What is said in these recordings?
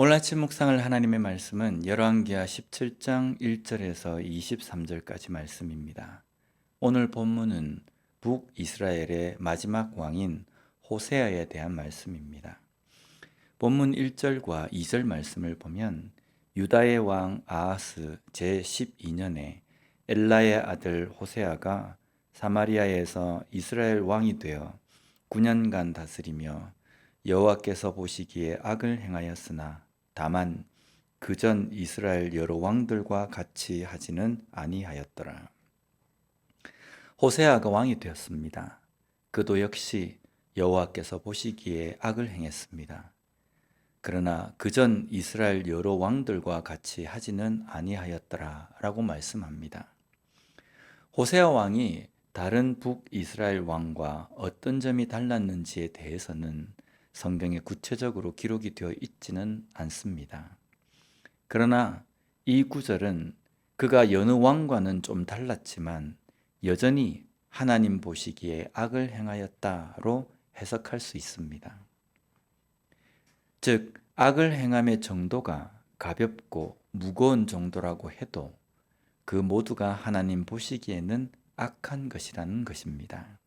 오늘 아침 묵상할 하나님의 말씀은 열왕기하 17장 1절에서 23절까지 말씀입니다. 오늘 본문은 북이스라엘의 마지막 왕인 호세아에 대한 말씀입니다. 본문 1절과 2절 말씀을 보면 유다의 왕 아하스 제12년에 엘라의 아들 호세아가 사마리아에서 이스라엘 왕이 되어 9년간 다스리며 여호와께서 보시기에 악을 행하였으나 다만 그전 이스라엘 여러 왕들과 같이 하지는 아니하였더라. 호세아가 왕이 되었습니다. 그도 역시 여호와께서 보시기에 악을 행했습니다. 그러나 그전 이스라엘 여러 왕들과 같이 하지는 아니하였더라 라고 말씀합니다. 호세아 왕이 다른 북이스라엘 왕과 어떤 점이 달랐는지에 대해서는 성경에 구체적으로 기록이 되어 있지는 않습니다. 그러나 이 구절은 그가 여느 왕과는 좀 달랐지만 여전히 하나님 보시기에 악을 행하였다로 해석할 수 있습니다. 즉, 악을 행함의 정도가 가볍고 무거운 정도라고 해도 그 모두가 하나님 보시기에는 악한 것이라는 것입니다.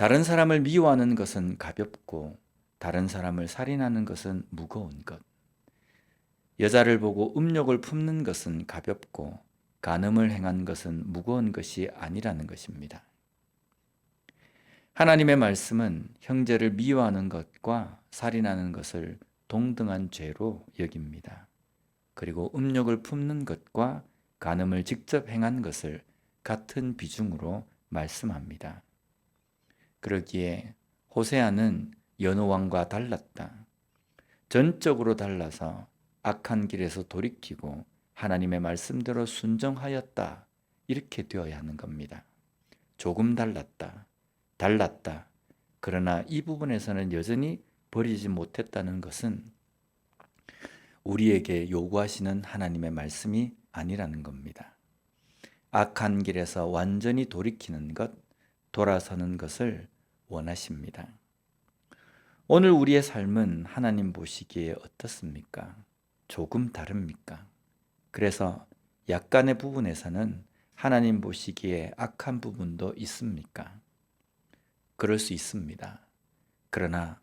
다른 사람을 미워하는 것은 가볍고 다른 사람을 살인하는 것은 무거운 것. 여자를 보고 음욕을 품는 것은 가볍고 간음을 행한 것은 무거운 것이 아니라는 것입니다. 하나님의 말씀은 형제를 미워하는 것과 살인하는 것을 동등한 죄로 여깁니다. 그리고 음욕을 품는 것과 간음을 직접 행한 것을 같은 비중으로 말씀합니다. 그러기에 호세아는 여느 왕과 달랐다. 전적으로 달라서 악한 길에서 돌이키고 하나님의 말씀대로 순종하였다. 이렇게 되어야 하는 겁니다. 조금 달랐다. 그러나 이 부분에서는 여전히 버리지 못했다는 것은 우리에게 요구하시는 하나님의 말씀이 아니라는 겁니다. 악한 길에서 완전히 돌이키는 것, 돌아서는 것을 원하십니다. 오늘 우리의 삶은 하나님 보시기에 어떻습니까? 조금 다릅니까? 그래서 약간의 부분에서는 하나님 보시기에 악한 부분도 있습니까? 그럴 수 있습니다. 그러나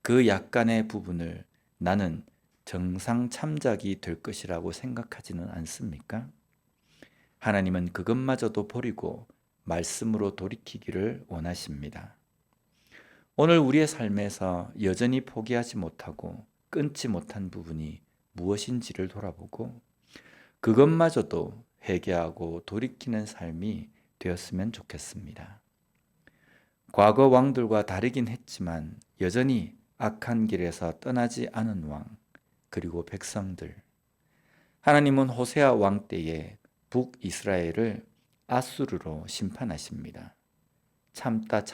그 약간의 부분을 나는 정상 참작이 될 것이라고 생각하지는 않습니까? 하나님은 그것마저도 버리고 말씀으로 돌이키기를 원하십니다. 오늘 우리의 삶에서 여전히 포기하지 못하고 끊지 못한 부분이 무엇인지를 돌아보고 그것마저도 회개하고 돌이키는 삶이 되었으면 좋겠습니다. 과거 왕들과 다르긴 했지만 여전히 악한 길에서 떠나지 않은 왕, 그리고 백성들. 하나님은 호세아 왕 때에 북이스라엘을 아수르로 심판하십니다. 참다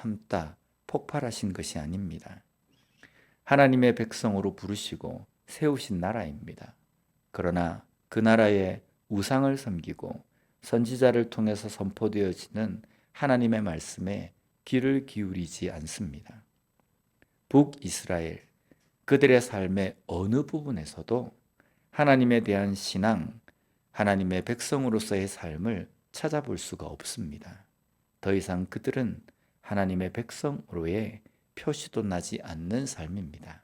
폭발하신 것이 아닙니다. 하나님의 백성으로 부르시고 세우신 나라입니다. 그러나 그 나라에 우상을 섬기고 선지자를 통해서 선포되어지는 하나님의 말씀에 귀를 기울이지 않습니다. 북이스라엘, 그들의 삶의 어느 부분에서도 하나님에 대한 신앙, 하나님의 백성으로서의 삶을 찾아볼 수가 없습니다. 더 이상 그들은 하나님의 백성으로의 표시도 나지 않는 삶입니다.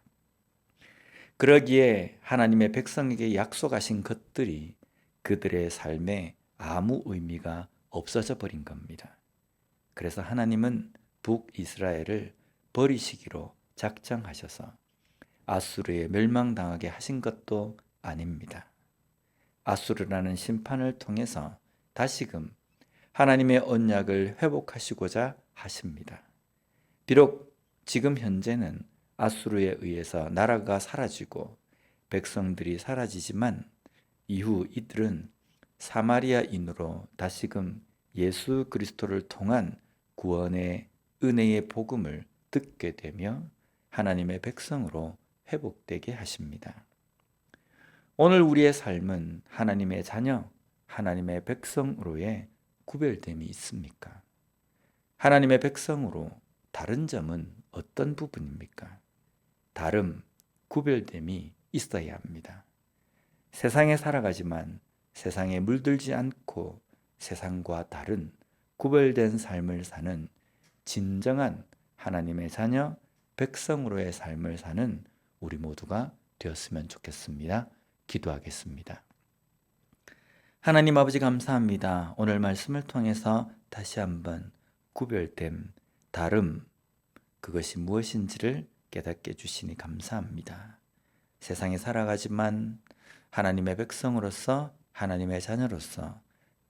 그러기에 하나님의 백성에게 약속하신 것들이 그들의 삶에 아무 의미가 없어져 버린 겁니다. 그래서 하나님은 북이스라엘을 버리시기로 작정하셔서 아수르에 멸망당하게 하신 것도 아닙니다. 아수르라는 심판을 통해서 다시금 하나님의 언약을 회복하시고자 하십니다. 비록 지금 현재는 아수르에 의해서 나라가 사라지고 백성들이 사라지지만 이후 이들은 사마리아인으로 다시금 예수 그리스도를 통한 구원의 은혜의 복음을 듣게 되며 하나님의 백성으로 회복되게 하십니다. 오늘 우리의 삶은 하나님의 자녀, 하나님의 백성으로의 구별됨이 있습니까? 하나님의 백성으로 다른 점은 어떤 부분입니까? 다름, 구별됨이 있어야 합니다. 세상에 살아가지만 세상에 물들지 않고 세상과 다른 구별된 삶을 사는 진정한 하나님의 자녀, 백성으로의 삶을 사는 우리 모두가 되었으면 좋겠습니다. 기도하겠습니다. 하나님 아버지 감사합니다. 오늘 말씀을 통해서 다시 한번 구별됨, 다름, 그것이 무엇인지를 깨닫게 해주시니 감사합니다. 세상에 살아가지만 하나님의 백성으로서 하나님의 자녀로서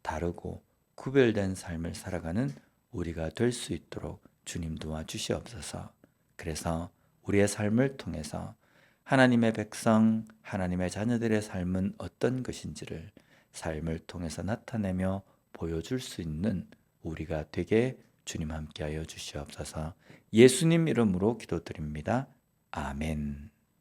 다르고 구별된 삶을 살아가는 우리가 될 수 있도록 주님 도와주시옵소서. 그래서 우리의 삶을 통해서 하나님의 백성, 하나님의 자녀들의 삶은 어떤 것인지를 삶을 통해서 나타내며 보여줄 수 있는 우리가 되게 주님 함께하여 주시옵소서. 예수님 이름으로 기도드립니다. 아멘.